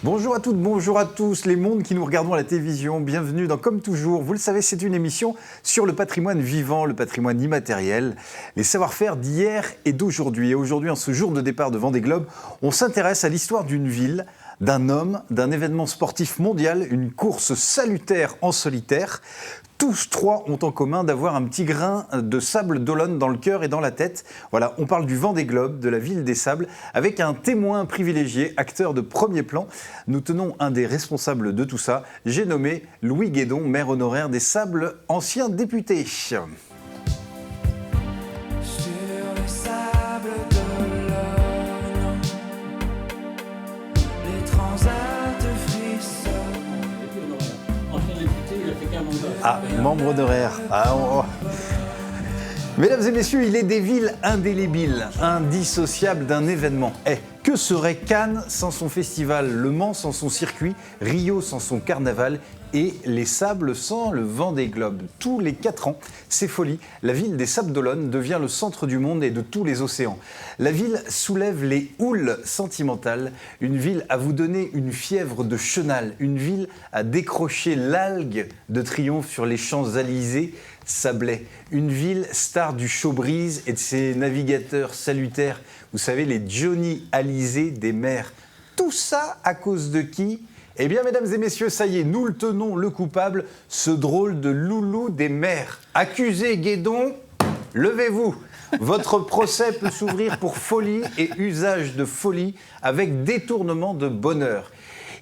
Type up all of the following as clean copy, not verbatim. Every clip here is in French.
Bonjour à toutes, bonjour à tous, les mondes qui nous regardons à la télévision. Bienvenue dans Comme toujours. Vous le savez, c'est une émission sur le patrimoine vivant, le patrimoine immatériel, les savoir-faire d'hier et d'aujourd'hui. Et aujourd'hui, en ce jour de départ de Vendée Globe, on s'intéresse à l'histoire d'une ville, d'un homme, d'un événement sportif mondial, une course salutaire en solitaire. Tous trois ont en commun d'avoir un petit grain de sable d'Olonne dans le cœur et dans la tête. Voilà, on parle du Vendée Globe, de la ville des sables, avec un témoin privilégié, acteur de premier plan. Nous tenons un des responsables de tout ça. J'ai nommé Louis Guédon, maire honoraire des Sables, ancien député. Ah, membre honoraire. Mesdames et messieurs, il est des villes indélébiles, indissociables d'un événement. Que serait Cannes sans son festival, Le Mans sans son circuit, Rio sans son carnaval et les Sables sans le Vendée Globe? Tous les 4 ans, c'est folie, la ville des Sables d'Olonne devient le centre du monde et de tous les océans. La ville soulève les houles sentimentales, une ville à vous donner une fièvre de chenal, une ville à décrocher l'algue de triomphe sur les Champs-Élysées sablés, une ville star du showbiz et de ses navigateurs salutaires, vous savez, les Johnny Hallyday des mers. Tout ça à cause de qui ? Eh bien, mesdames et messieurs, ça y est, nous le tenons, le coupable, ce drôle de loulou des mers. Accusé Guédon, levez-vous. Votre procès peut s'ouvrir pour folie et usage de folie avec détournement de bonheur.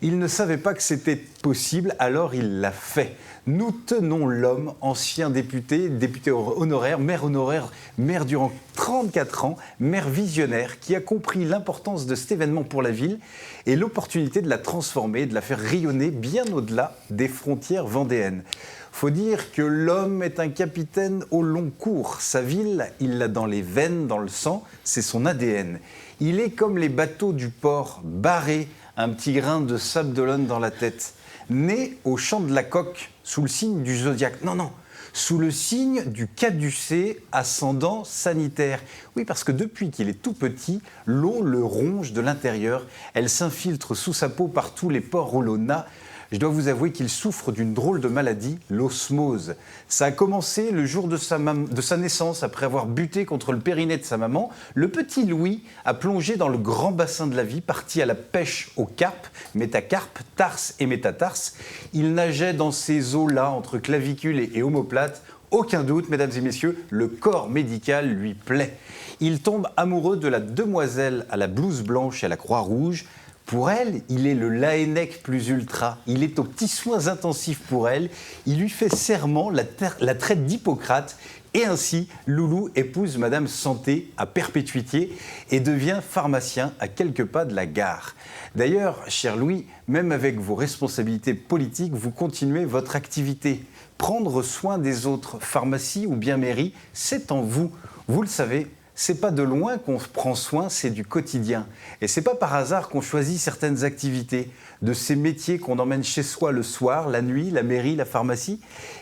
Il ne savait pas que c'était possible, alors il l'a fait. Nous tenons l'homme, ancien député, député honoraire, maire durant 34 ans, maire visionnaire, qui a compris l'importance de cet événement pour la ville et l'opportunité de la transformer, de la faire rayonner bien au-delà des frontières vendéennes. Faut dire que l'homme est un capitaine au long cours. Sa ville, il l'a dans les veines, dans le sang, c'est son ADN. Il est comme les bateaux du port, barré, un petit grain de sable d'Olonne dans la tête. Né au champ de la Coque, sous le signe du zodiaque. Non, sous le signe du caducée ascendant sanitaire. Oui, parce que depuis qu'il est tout petit, l'eau le ronge de l'intérieur. Elle s'infiltre sous sa peau par tous les pores où l'eau n'a. Je dois vous avouer qu'il souffre d'une drôle de maladie, l'osmose. Ça a commencé le jour de sa naissance, après avoir buté contre le périnée de sa maman. Le petit Louis a plongé dans le grand bassin de la vie, parti à la pêche aux carpes, métacarpes, tarses et métatarses. Il nageait dans ces eaux-là, entre clavicule et omoplate. Aucun doute, mesdames et messieurs, le corps médical lui plaît. Il tombe amoureux de la demoiselle à la blouse blanche et à la croix rouge. Pour elle, il est le Laennec plus ultra. Il est aux petits soins intensifs pour elle. Il lui fait serment la traite d'Hippocrate. Et ainsi, Loulou épouse Madame Santé à perpétuité et devient pharmacien à quelques pas de la gare. D'ailleurs, cher Louis, même avec vos responsabilités politiques, vous continuez votre activité. Prendre soin des autres, pharmacie ou bien mairie, c'est en vous. Vous le savez. C'est pas de loin qu'on prend soin, c'est du quotidien. Et c'est pas par hasard qu'on choisit certaines activités, de ces métiers qu'on emmène chez soi le soir, la nuit, la mairie, la pharmacie.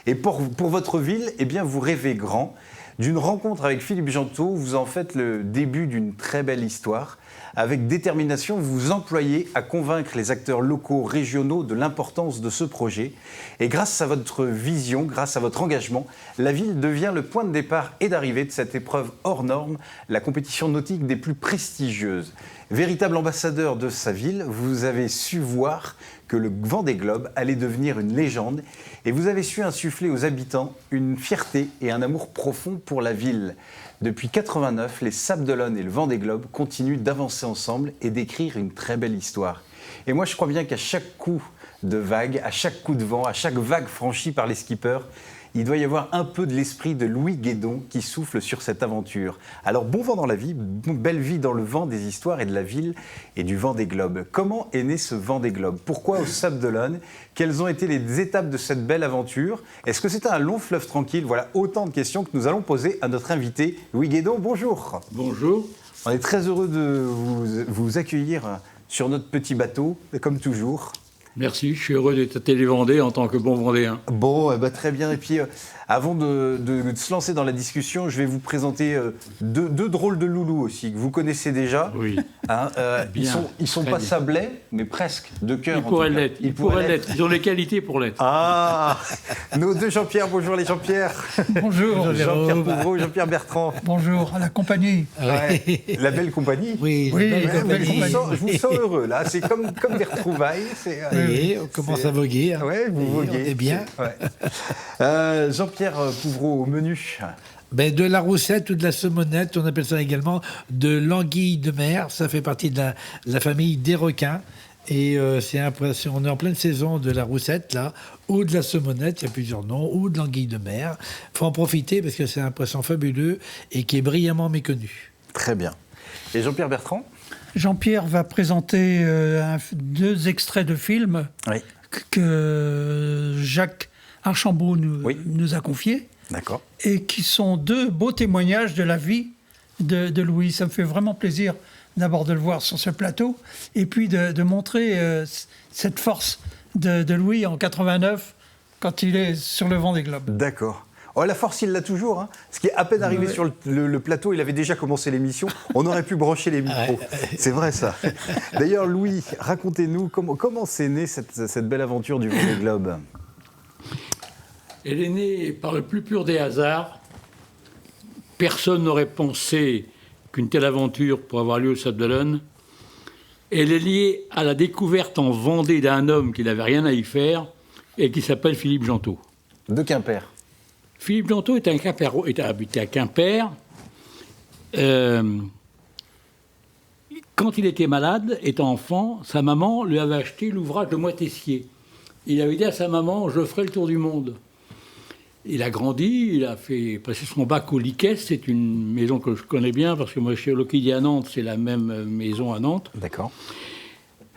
Et pour votre ville, eh bien, vous rêvez grand. D'une rencontre avec Philippe Gentot, vous en faites le début d'une très belle histoire. Avec détermination, vous vous employez à convaincre les acteurs locaux, régionaux de l'importance de ce projet. Et grâce à votre vision, grâce à votre engagement, la ville devient le point de départ et d'arrivée de cette épreuve hors norme, la compétition nautique des plus prestigieuses. Véritable ambassadeur de sa ville, vous avez su voir que le Vendée Globe allait devenir une légende et vous avez su insuffler aux habitants une fierté et un amour profond pour la ville. Depuis 89, les Sables d'Olonne et le Vendée Globe continuent d'avancer ensemble et d'écrire une très belle histoire. Et moi, je crois bien qu'à chaque coup de vague, à chaque coup de vent, à chaque vague franchie par les skippers, il doit y avoir un peu de l'esprit de Louis Guédon qui souffle sur cette aventure. Alors bon vent dans la vie, belle vie dans le vent des histoires et de la ville et du Vendée Globe. Comment est né ce Vendée Globe? Pourquoi aux Sables d'Olonne? Quelles ont été les étapes de cette belle aventure? Est-ce que c'était un long fleuve tranquille? Voilà autant de questions que nous allons poser à notre invité Louis Guédon. Bonjour. Bonjour. On est très heureux de vous accueillir sur notre petit bateau, comme toujours. Merci, je suis heureux d'être à Télé-Vendée en tant que bon Vendéen. Bon, eh ben, très bien. Et puis, avant de se lancer dans la discussion, je vais vous présenter deux drôles de loulous aussi, que vous connaissez déjà. Oui. Hein, ils sont pas bien. sablés, mais presque, de cœur. Ils pourraient l'être. Ils pourraient l'être. Ils ont les qualités pour l'être. Ah, nos deux Jean-Pierre, bonjour les Jean-Pierre. Bonjour. Jean-Pierre Pouvreau, Jean-Pierre Bertrand. Bonjour à la compagnie. Ouais, la belle compagnie. Oui, Oui, belle la belle compagnie. compagnie. Je vous sens heureux là, c'est comme des retrouvailles. Oui, on commence à voguer. Hein. Ouais, vous Oui, voguez. on est bien. Ouais. Jean-Pierre Pouvreau, au menu. Ben, de la roussette ou de la saumonette, on appelle ça également de l'anguille de mer. Ça fait partie de la famille des requins. Et on est en pleine saison de la roussette, là, ou de la saumonette, il y a plusieurs noms, ou de l'anguille de mer. Il faut en profiter parce que c'est un poisson fabuleux et qui est brillamment méconnu. Très bien. Et Jean-Pierre Bertrand? Jean-Pierre va présenter 2 extraits de films Oui. que Jacques Archambault Oui. nous a confiés D'accord. et qui sont 2 beaux témoignages de la vie de Louis. Ça me fait vraiment plaisir d'abord de le voir sur ce plateau et puis de montrer cette force de Louis en 89 quand il est sur le Vendée Globe. D'accord. Oh, la force, il l'a toujours. Hein. Ce qui est à peine arrivé sur le plateau, il avait déjà commencé l'émission. On aurait pu brancher les micros. C'est vrai, ça. D'ailleurs, Louis, racontez-nous comment c'est né cette belle aventure du Vendée Globe. Elle est née par le plus pur des hasards. Personne n'aurait pensé qu'une telle aventure pourrait avoir lieu au Sable d'Olonne. Elle est liée à la découverte en Vendée d'un homme qui n'avait rien à y faire et qui s'appelle Philippe Gentot. De Quimper. Philippe Gentot habité à Quimper. Quand il était malade, étant enfant, sa maman lui avait acheté l'ouvrage de Moitessier. Il avait dit à sa maman « Je ferai le tour du monde ». Il a grandi, il a fait passer son bac au Liquès, c'est une maison que je connais bien parce que moi je suis au Lockheed à Nantes, c'est la même maison à Nantes. D'accord.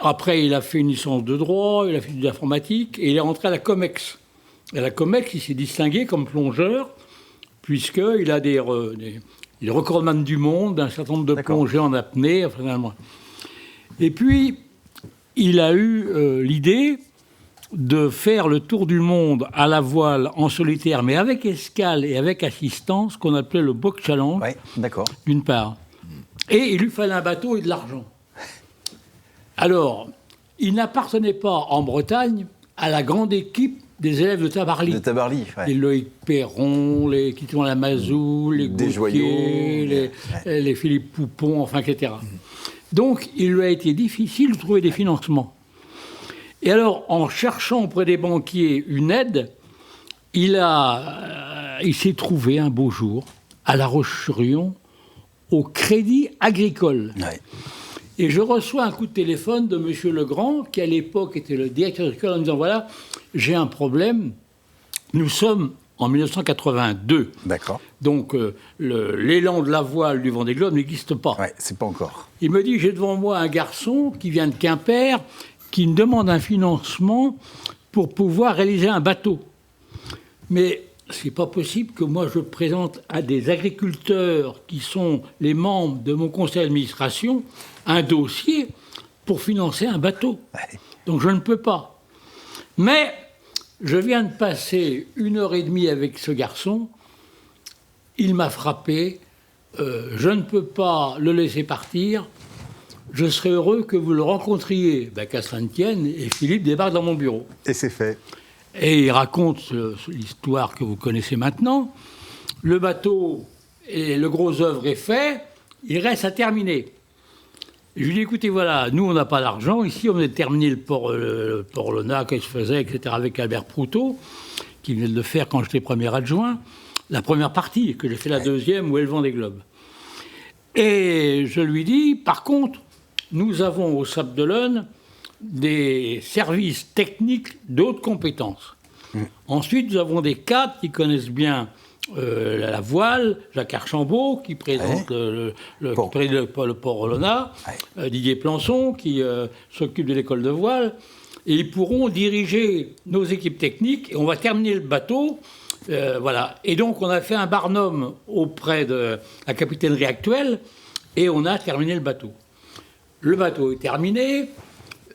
Après, il a fait une licence de droit, il a fait de l'informatique et il est rentré à la Comex. À la Comex, il s'est distingué comme plongeur puisqu'il a il est recordman du monde d'un certain nombre de plongées en apnée. Enfin, et puis, il a eu l'idée de faire le tour du monde à la voile en solitaire, mais avec escale et avec assistance, qu'on appelait le Box Challenge, d'accord. d'une part. Et il lui fallait un bateau et de l'argent. Alors, il n'appartenait pas en Bretagne à la grande équipe des élèves de Tabarly. De Tabarly, Les Loïc Perron, les qui sont à la Mazou, les Gauthier, les Philippe Poupon, enfin, etc. Donc, il lui a été difficile de trouver des financements. Et alors, en cherchant auprès des banquiers une aide, il s'est trouvé un beau jour, à La Roche-sur-Yon, au Crédit Agricole. Ouais. Et je reçois un coup de téléphone de M. Legrand, qui à l'époque était le directeur agricole, en me disant, voilà, j'ai un problème, nous sommes en 1982. D'accord. Donc, l'élan de la voile du Vendée Globe n'existe pas. Ouais, c'est pas encore. Il me dit, j'ai devant moi un garçon qui vient de Quimper, qui me demande un financement pour pouvoir réaliser un bateau. Mais c'est pas possible que moi je présente à des agriculteurs qui sont les membres de mon conseil d'administration un dossier pour financer un bateau. Ouais. Donc je ne peux pas. Mais je viens de passer 1h30 avec ce garçon. Il m'a frappé. Je ne peux pas le laisser partir. Je serais heureux que vous le rencontriez. Ben, qu'à cela ne tienne, et Philippe débarque dans mon bureau. Et c'est fait. Et il raconte l'histoire que vous connaissez maintenant. Le bateau et le gros œuvre est fait, il reste à terminer. Je lui dis, écoutez, voilà, nous, on n'a pas d'argent. Ici, on venait de terminer le port Lona, que je faisais, etc., avec Albert Proutot, qui venait de le faire quand j'étais premier adjoint. La première partie, que j'ai fait la deuxième, où est le Vendée Globe. Et je lui dis, par contre, nous avons au Sable d'Olonne des services techniques de haute compétence. Ensuite, nous avons des cadres qui connaissent bien la voile, Jacques Archambault, qui présente le port Olona, Didier Plançon, qui s'occupe de l'école de voile, et ils pourront diriger nos équipes techniques, et on va terminer le bateau. Voilà. Et donc, on a fait un barnum auprès de la capitainerie actuelle, et on a terminé le bateau. Le bateau est terminé.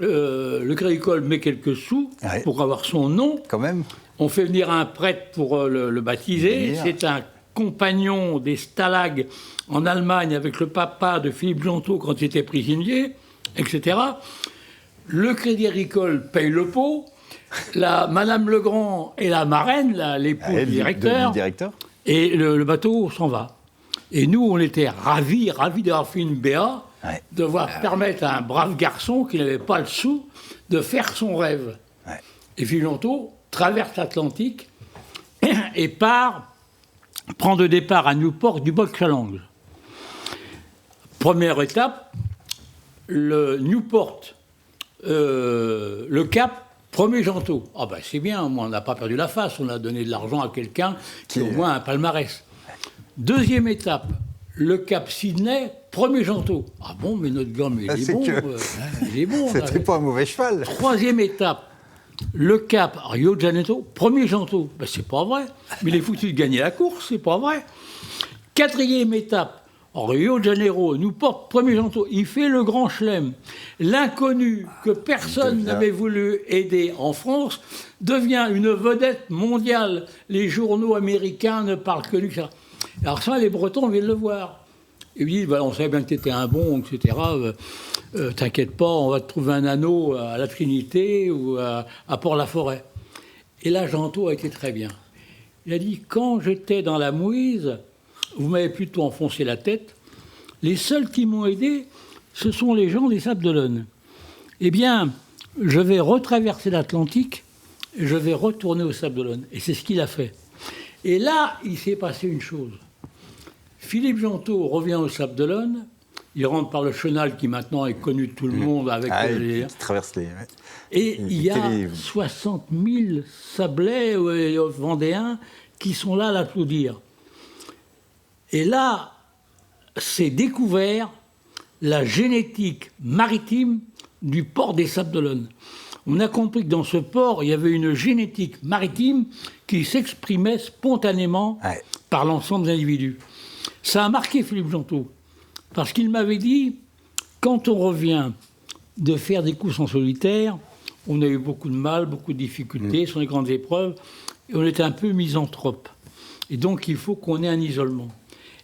le Crédit Agricole met quelques sous Ouais. pour avoir son nom. Quand même. On fait venir un prêtre pour le baptiser. Venir. C'est un compagnon des Stalags en Allemagne avec le papa de Philippe Gentot quand il était prisonnier, etc. Le Crédit Agricole paye le pot. Madame Legrand est la marraine, l'épouse Ouais, du directeur. du directeur. Et le bateau s'en va. Et nous, on était ravis d'avoir fait une BA, Ouais. de voir permettre à un brave garçon qui n'avait pas le sou de faire son rêve. Ouais. Et Philippe Gentot traverse l'Atlantique et prend de départ à Newport du Box Challenge. Première étape, le Newport, le Cap, premier Gentot. Ah ben c'est bien, moi, on n'a pas perdu la face, on a donné de l'argent à quelqu'un qui a au moins un palmarès. Deuxième étape, le Cap Sydney, premier Gentot. Ah bon, mais notre gomme, il est c'est bon. que- Il est bon. C'était pas un mauvais cheval. Troisième étape, le Cap Rio de Janeiro, premier Gentot. Ben, c'est pas vrai. Mais il est foutu de gagner la course, c'est pas vrai. Quatrième étape, Rio de Janeiro, Newport, premier Gentot. Il fait le grand chelem. L'inconnu que personne devient- n'avait voulu aider en France devient une vedette mondiale. Les journaux américains ne parlent que de ça. Alors ça, les Bretons viennent le voir. Ils lui disent, bah, on savait bien que tu étais un bon, etc. T'inquiète pas, on va te trouver un anneau à la Trinité ou à Port-la-Forêt. Et là, Gentot a été très bien. Il a dit, quand j'étais dans la mouise, vous m'avez plutôt enfoncé la tête. Les seuls qui m'ont aidé, ce sont les gens des Sables d'Olonne. Eh bien, je vais retraverser l'Atlantique et je vais retourner aux Sables d'Olonne. Et c'est ce qu'il a fait. Et là, il s'est passé une chose. Philippe Gentot revient aux Sables d'Olonne. Il rentre par le chenal qui maintenant est connu de tout le monde avec les... Qui traverse les. Ouais. Et il y a les- 60 000 Sablais vendéens qui sont là à l'applaudir. Et là, c'est découvert la génétique maritime du port des Sables d'Olonne. On a compris que dans ce port, il y avait une génétique maritime qui s'exprimait spontanément Ouais. par l'ensemble des individus. Ça a marqué Philippe Gentot, parce qu'il m'avait dit, quand on revient de faire des courses en solitaire, on a eu beaucoup de mal, beaucoup de difficultés, ce sont des grandes épreuves, et on était un peu misanthrope. Et donc il faut qu'on ait un isolement.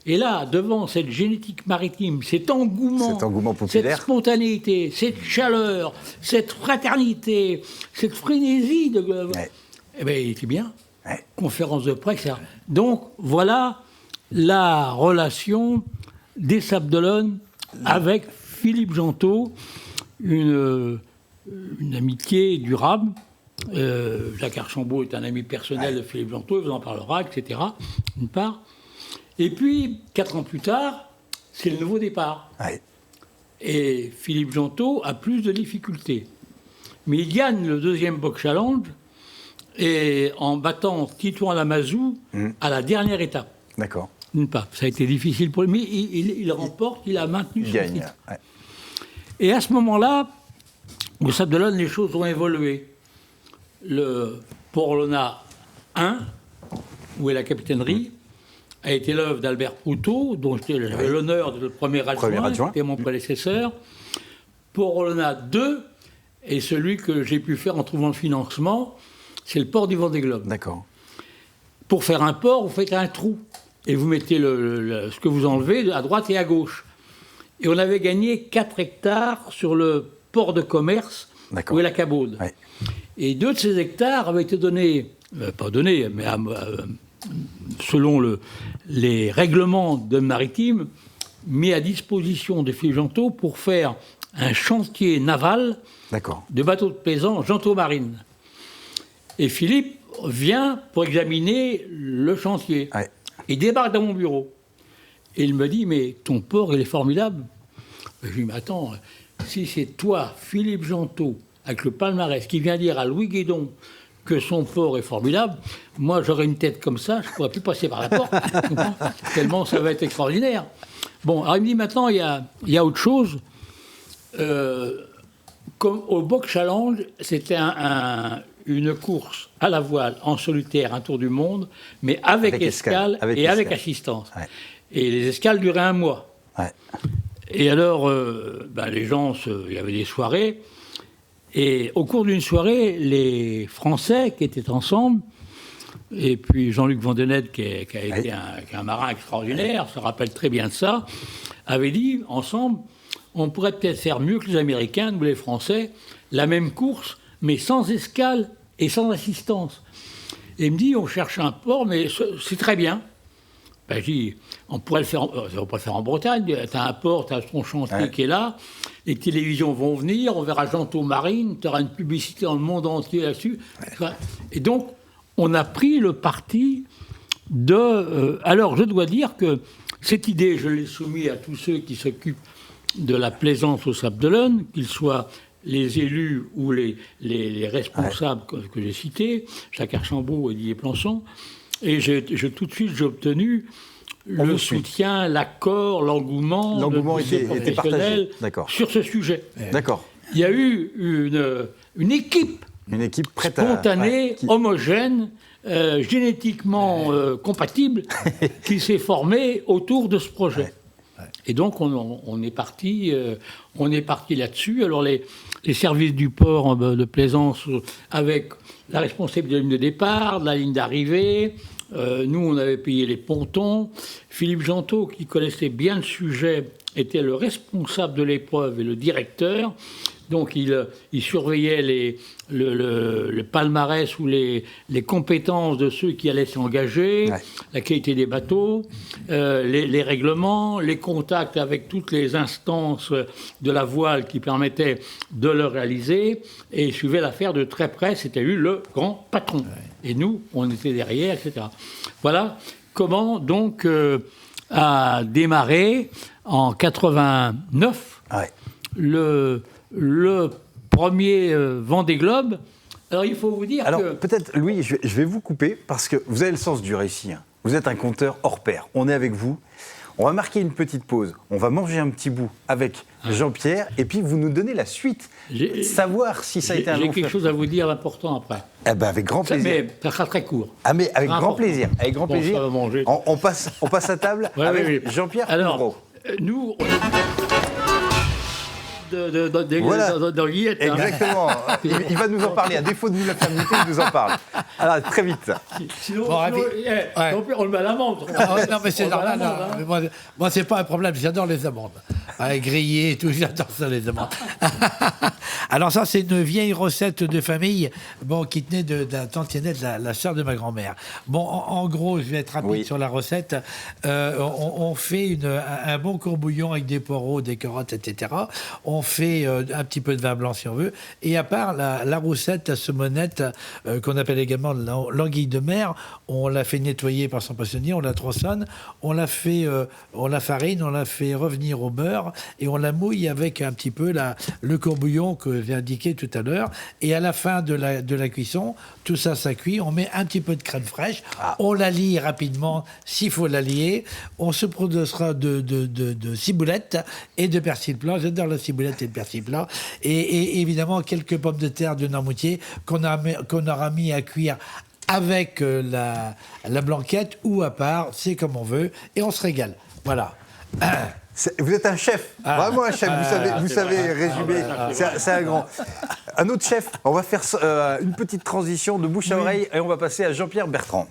Et là, devant cette génétique maritime, cet engouement populaire. cette spontanéité, cette chaleur, cette fraternité, cette frénésie, Ouais. eh bien, il était bien. Ouais. Conférence de presse, etc. Donc, voilà la relation des Sables d'Olonne avec Philippe Gentot, une amitié durable. Jacques Archambault est un ami personnel de Philippe Gentot, il vous en parlera, etc. D'une part. Et puis, 4 ans plus tard, c'est le nouveau départ. Ouais. Et Philippe Gentot a plus de difficultés. Mais il gagne le deuxième Box Challenge et en battant Titouan Lamazou à la dernière étape. D'accord. D'une part, ça a été difficile pour lui, mais il remporte, il a maintenu Il son gagne. titre. Ouais. Et à ce moment-là, au Sables d'Olonne, les choses ont évolué. Le Port-Olona 1, où est la capitainerie, a été l'œuvre d'Albert Proutot, dont j'avais l'honneur de le premier adjoint, qui était mon prédécesseur. Port-Olona 2 est celui que j'ai pu faire en trouvant le financement, c'est le port du Vendée Globe. D'accord. Pour faire un port, vous faites un trou et vous mettez ce que vous enlevez à droite et à gauche. Et on avait gagné 4 hectares sur le port de commerce D'accord. où est la Cabaude. Ouais. Et 2 de ces hectares avaient été donnés, pas donnés, mais selon les règlements de maritime, mis à disposition de Philippe Gentot pour faire un chantier naval D'accord. de bateaux de plaisance Gentot Marine. Et Philippe vient pour examiner le chantier. Ouais. Il débarque dans mon bureau. Et il me dit, mais ton port, il est formidable. Je lui dis, mais attends, si c'est toi, Philippe Gentot, avec le palmarès, qui vient dire à Louis Guédon que son port est formidable, moi, j'aurais une tête comme ça, je ne pourrais plus passer par la porte, tellement ça va être extraordinaire. Bon, alors il me dit, maintenant, il y a autre chose. Comme au Box Challenge, c'était une course à la voile, en solitaire, un tour du monde, mais avec escale et avec assistance. Ouais. Et les escales duraient 1 mois. Ouais. Et alors, les gens, il y avait des soirées, Et au cours d'une soirée, les Français qui étaient ensemble, et puis Jean-Luc Vandenette, qui a été un marin extraordinaire, se rappelle très bien de ça, avaient dit ensemble, on pourrait peut-être faire mieux que les Américains, nous les Français, la même course, mais sans escale et sans assistance. Et il me dit, on cherche un port, mais c'est très bien. Ben, je dis, on pourrait le faire en Bretagne. Tu as un port, tu as ton chantier qui est là. Les télévisions vont venir, on verra Janto Marine, tu auras une publicité dans le monde entier là-dessus. Et donc, on a pris le parti de... alors, je dois dire que cette idée, je l'ai soumise à tous ceux qui s'occupent de la plaisance au Sable d'Olonne, qu'ils soient les élus ou les responsables que j'ai cités, Jacques Archambault et Didier Plançon. Et tout de suite, j'ai obtenu le soutien, l'accord, l'engouement était partagé sur ce sujet. D'accord. Il y a eu une équipe prête spontanée, homogène, génétiquement compatible, qui s'est formée autour de ce projet. Et donc, on est parti là-dessus. Alors, les services du port de Plaisance, avec la responsabilité de la ligne de départ, de la ligne d'arrivée, nous, on avait payé les pontons. Philippe Gentot, qui connaissait bien le sujet, était le responsable de l'épreuve et le directeur. Donc, il surveillait le palmarès ou les compétences de ceux qui allaient s'engager, la qualité des bateaux, les règlements, les contacts avec toutes les instances de la voile qui permettaient de le réaliser. Et il suivait l'affaire de très près. C'était lui le grand patron. Et nous, on était derrière, etc. Voilà comment, donc, a démarré en 89 le premier Vendée Globe. Alors, il faut vous dire que... Alors, peut-être, Louis, je vais vous couper, parce que vous avez le sens du récit. Hein. Vous êtes un conteur hors pair. On est avec vous. On va marquer une petite pause. On va manger un petit bout avec Jean-Pierre, et puis vous nous donnez la suite. Savoir si ça a été un long J'ai quelque chose à vous dire d'important après. Eh ben, avec grand plaisir. Mais ça sera très court. Ah, mais avec grand plaisir. Avec grand plaisir. Ça va manger. On passe à table avec Jean-Pierre Couvreau. Nous... dans Guillette. Exactement. Il va nous en parler. À défaut de nous la faire goûter, il nous en parle. Alors, très vite. Sinon, on le met à l'amende. Non, mais c'est normal. Moi, c'est pas un problème. J'adore les amandes. Grillées et tout, j'adore ça, les amandes. Alors ça, c'est une vieille recette de famille qui tenait d'un tantinet de la sœur de ma grand-mère. Bon, en gros, je vais être rapide sur la recette. On fait un bon courbouillon avec des poireaux, des carottes, etc. On fait un petit peu de vin blanc si on veut. Et à part la roussette, la saumonette, qu'on appelle également l'anguille de mer, on la fait nettoyer par son poissonnier, on la tronçonne, on la farine, on la fait revenir au beurre et on la mouille avec un petit peu le courbouillon que j'ai indiqué tout à l'heure. Et à la fin de la cuisson, tout ça cuit. On met un petit peu de crème fraîche. On la lie rapidement s'il faut la lier. On se produira de ciboulette et de persil plat. J'adore la ciboulette et le persil plat. Et évidemment, quelques pommes de terre de Noirmoutier qu'on aura mis à cuire avec la blanquette ou à part. C'est comme on veut. Et on se régale. Voilà. Vous êtes un chef, vraiment un chef, vous savez résumer, c'est un grand. Un autre chef, on va faire une petite transition de bouche à oreille et on va passer à Jean-Pierre Bertrand.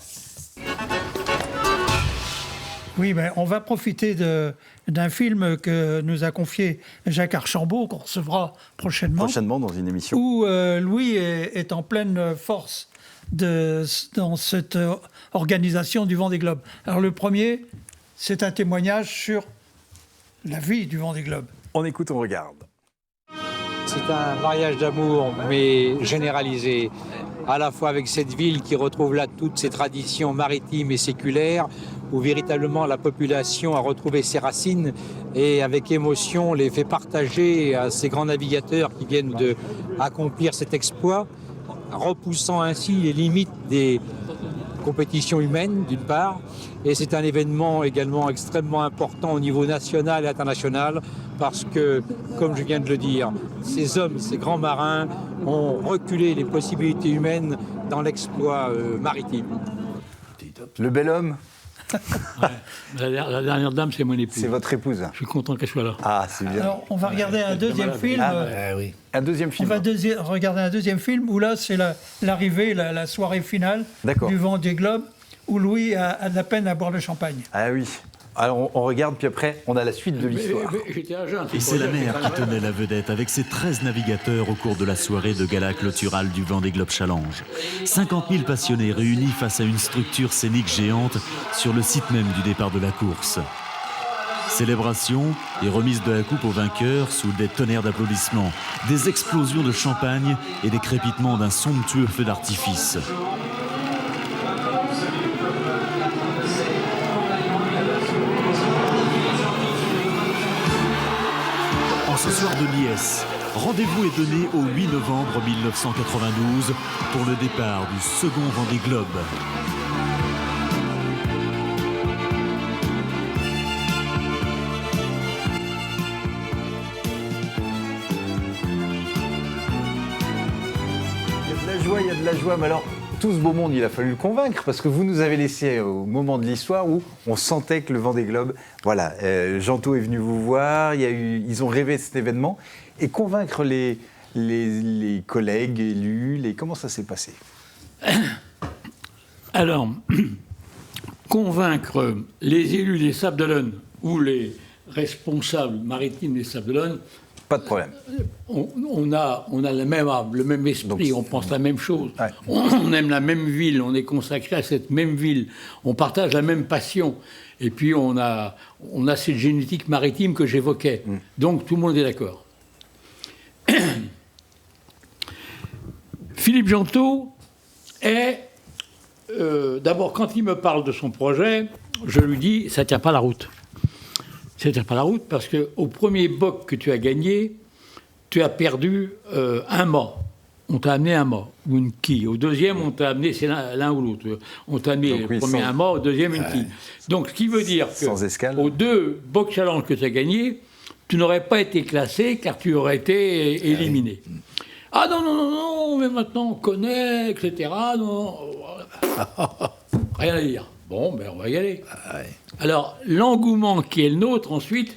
Oui, mais on va profiter d'un film que nous a confié Jacques Archambault, qu'on recevra prochainement. Prochainement dans une émission. Où Louis est en pleine force dans cette organisation du Vendée Globe. Alors le premier, c'est un témoignage sur la vie du Vendée Globe. On écoute, on regarde. C'est un mariage d'amour, mais généralisé, à la fois avec cette ville qui retrouve là toutes ses traditions maritimes et séculaires, où véritablement la population a retrouvé ses racines et avec émotion les fait partager à ces grands navigateurs qui viennent d'accomplir cet exploit, repoussant ainsi les limites des compétitions humaines d'une part, et c'est un événement également extrêmement important au niveau national et international parce que, comme je viens de le dire, ces hommes, ces grands marins ont reculé les possibilités humaines dans l'exploit maritime. Le bel homme, La dernière dame, c'est mon épouse. C'est votre épouse. Je suis content qu'elle soit là. Ah, c'est bien. Alors, on va regarder un deuxième film. Oui. Un deuxième On film. va regarder un deuxième film où là, c'est l'arrivée, la soirée finale D'accord. du Vendée Globe, où Louis a de la peine à boire le champagne. Ah oui. Alors on regarde, puis après, on a la suite de l'histoire. Mais j'étais un jeune. Et c'est la mer qui tenait la vedette avec ses 13 navigateurs au cours de la soirée de gala clôturale du Vendée Globe Challenge. 50 000 passionnés réunis face à une structure scénique géante sur le site même du départ de la course. Célébration et remise de la coupe aux vainqueurs sous des tonnerres d'applaudissements, des explosions de champagne et des crépitements d'un somptueux feu d'artifice. Ce soir de liesse, rendez-vous est donné au 8 novembre 1992 pour le départ du second Vendée Globe. Il y a de la joie, mais alors, tout ce beau monde, il a fallu le convaincre, parce que vous nous avez laissé au moment de l'histoire où on sentait que le Vendée Globe, voilà, Jeantot est venu vous voir, ils ont rêvé de cet événement, et convaincre les collègues élus, comment ça s'est passé? Alors, convaincre les élus des Sables-d'Olonne ou les responsables maritimes des Sables-d'Olonne, Pas de problème. on a le même esprit, on pense la même chose. Ouais. On aime la même ville, on est consacré à cette même ville, on partage la même passion. Et puis on a cette génétique maritime que j'évoquais. Donc tout le monde est d'accord. Philippe Jeantot est... D'abord, quand il me parle de son projet, je lui dis, ça ne tient pas la route. Ça ne tient pas la route parce qu'au premier boc que tu as gagné, tu as perdu un mât. On t'a amené un mât ou une quille. Au deuxième, on t'a amené, c'est l'un ou l'autre. On t'a amené Donc, oui, au premier un mât, au deuxième une quille. Donc, ce qui veut dire que Sans escale. aux deux boc challenge que tu as gagné, tu n'aurais pas été classé car tu aurais été éliminé. Ah non, non, non, non, mais maintenant on connaît, etc. Non. Rien à dire. Bon, ben on va y aller. Alors, l'engouement qui est le nôtre, ensuite,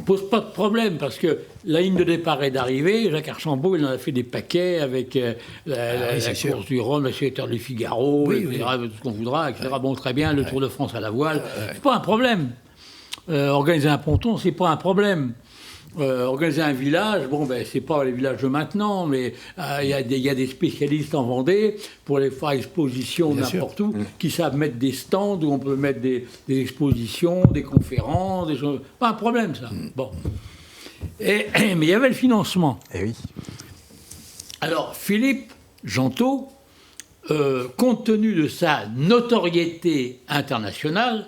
pose pas de problème, parce que la ligne de départ est d'arrivée. Jacques Archambault, il en a fait des paquets avec la course du Rhône, la secrétaire du Figaro, etc., tout ce qu'on voudra, etc. Bon, très bien, le Tour de France à la voile, c'est pas un problème. Organiser un ponton, c'est pas un problème. Organiser un village, bon, ben, c'est pas les villages de maintenant, mais il y a des spécialistes en Vendée pour les faire exposition n'importe où, qui savent mettre des stands où on peut mettre des expositions, des conférences, des choses. Pas un problème, ça. Bon. Mais il y avait le financement. Eh oui. Alors, Philippe Jeantot, compte tenu de sa notoriété internationale,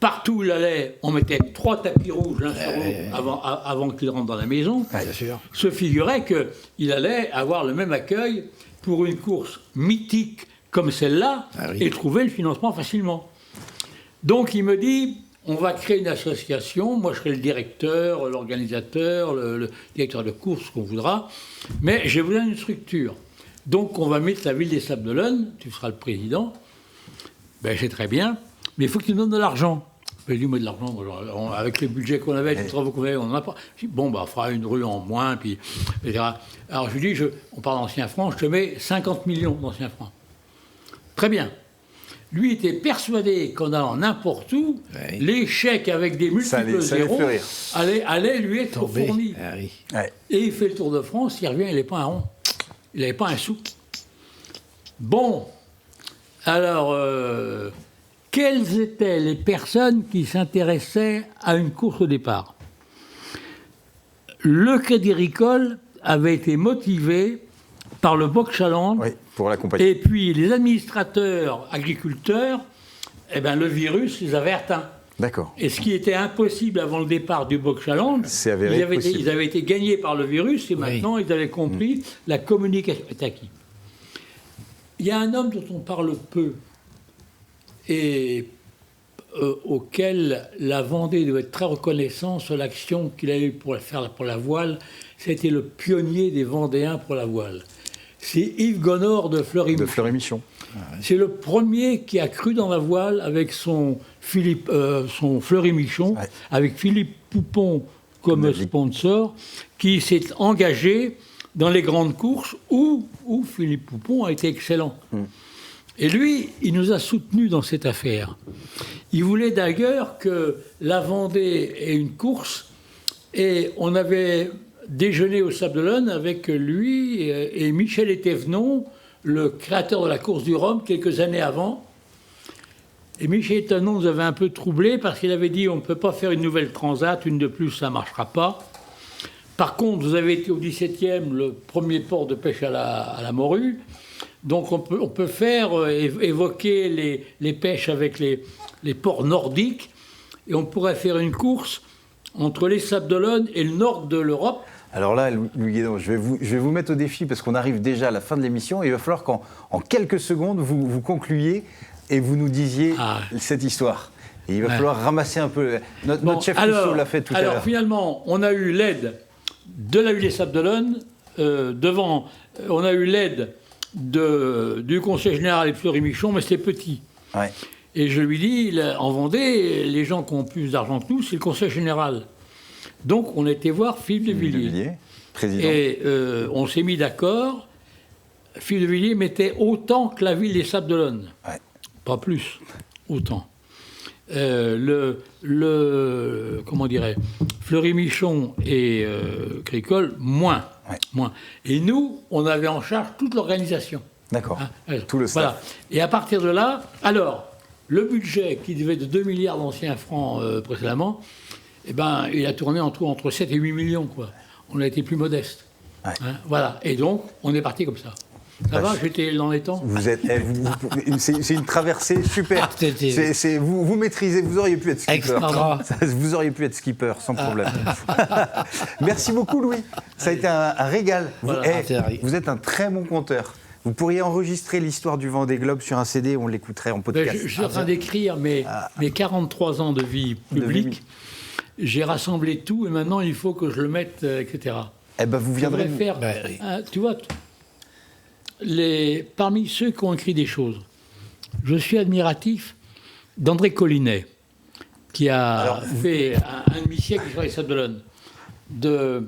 partout où il allait, on mettait 3 tapis rouges l'un sur l'autre avant qu'il rentre dans la maison. Bien sûr. Se figurait qu'il allait avoir le même accueil pour une course mythique comme celle-là et trouver le financement facilement. Donc il me dit, on va créer une association, moi je serai le directeur, l'organisateur, le directeur de course, ce qu'on voudra, mais j'ai besoin d'une structure. Donc on va mettre la ville des Sables-d'Olonne, tu seras le président, ben c'est très bien, mais il faut que tu nous donnes de l'argent. J'ai dit, mais de l'argent, avec le budget qu'on avait, les travaux qu'on avait, on n'en a pas. Je dis, bon, bah, on fera une rue en moins, puis, etc. Alors je lui dis, on parle d'ancien franc, je te mets 50 millions d'anciens francs. Très bien. Lui était persuadé qu'en allant n'importe où, les chèques avec des multiples zéros allaient lui être fournis. Et il fait le Tour de France, il revient, il n'est pas un rond. Il n'avait pas un sou. Bon, alors... quelles étaient les personnes qui s'intéressaient à une course au départ? Le Crédit Agricole avait été motivé par le Boc Challenge. Oui, pour l'accompagner. Et puis les administrateurs agriculteurs, eh ben, le virus les avait atteints. D'accord. Et ce qui était impossible avant le départ du Boc Challenge, ils avaient été gagnés par le virus et maintenant ils avaient compris la communication est acquis. Il y a un homme dont on parle peu et auquel la Vendée doit être très reconnaissante sur l'action qu'il a eue pour faire pour la voile. C'était le pionnier des Vendéens pour la voile. c'est Yves Gonor de De Fleury-Michon. Fleury-Michon. C'est le premier qui a cru dans la voile avec son Fleury-Michon, Ouais. avec Philippe Poupon comme Magique. sponsor, qui s'est engagé dans les grandes courses où Philippe Poupon a été excellent. Et lui, il nous a soutenus dans cette affaire. Il voulait d'ailleurs que la Vendée ait une course, et on avait déjeuné au Sable d'Olonne avec lui et Michel Étévenon, le créateur de la course du Rhum, quelques années avant. Et Michel Étévenon nous avait un peu troublés parce qu'il avait dit on ne peut pas faire une nouvelle transat, une de plus, ça ne marchera pas. Par contre, vous avez été au 17e, le premier port de pêche à la morue. Donc on peut faire évoquer les pêches avec les ports nordiques, et on pourrait faire une course entre les Sables d'Olonne et le nord de l'Europe. Alors là, Louis Guédon, je vais vous mettre au défi parce qu'on arrive déjà à la fin de l'émission et il va falloir qu'en quelques secondes, vous concluiez et vous nous disiez cette histoire. Et il va falloir ramasser un peu. Notre chef Rousseau l'a fait tout à l'heure. Alors finalement, on a eu l'aide de la ville des Sables d'Olonne, on a eu l'aide du Conseil général et de Fleury-Michon, mais c'était petit. Ouais. Et je lui dis, en Vendée, les gens qui ont plus d'argent que nous, c'est le Conseil général. Donc on a été voir Philippe de Villiers. Président. Et on s'est mis d'accord. Philippe de Villiers mettait autant que la ville des Sables d'Olonne. Ouais. Pas plus, autant. Comment dirais, Fleury-Michon et Cricole, moins. Ouais. Moins. Et nous, on avait en charge toute l'organisation. D'accord. Hein, Tout le staff. Voilà. Et à partir de là, alors, le budget qui devait de 2 milliards d'anciens francs précédemment, eh ben, il a tourné entre 7 et 8 millions, quoi. On a été plus modeste. Ouais. Hein, voilà. Et donc, on est parti comme ça. Ça va, j'étais dans les temps. C'est une traversée super. Vous maîtrisez, vous auriez pu être skipper. Extra. Vous auriez pu être skipper sans problème. Merci beaucoup, Louis. Ça a été un régal. Voilà. Vous êtes un très bon conteur. Vous pourriez enregistrer l'histoire du Vendée Globe sur un CD, on l'écouterait en podcast. Je suis en train d'écrire mes 43 ans de vie publique. J'ai rassemblé tout et maintenant il faut que je le mette, etc. Eh ben, vous viendrez. Faire, tu vois, parmi ceux qui ont écrit des choses, je suis admiratif d'André Collinet, qui a fait un demi-siècle sur les Sables d'Olonne, de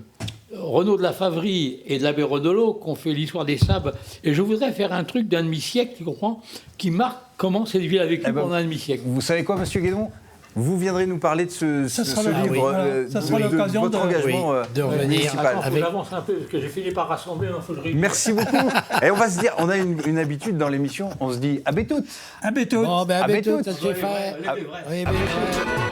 Renaud de la Favrie et de l'abbé Rodolo, qui ont fait l'histoire des sables. Et je voudrais faire un truc d'un demi-siècle, tu comprends, qui marque comment cette ville a vécu pendant un demi-siècle. Vous savez quoi, monsieur Guédon ? Vous viendrez nous parler de ce livre, ça sera l'occasion votre engagement de revenir municipal. Attends, j'avance un peu, parce que j'ai fini par rassembler, il faut que je réussisse. Merci beaucoup. Et on va se dire, on a une habitude dans l'émission, on se dit à toutes. À bientôt. Bon, ben, À à bientôt, bientôt. ça se fait. Ouais, ouais, ouais. Oui, mais-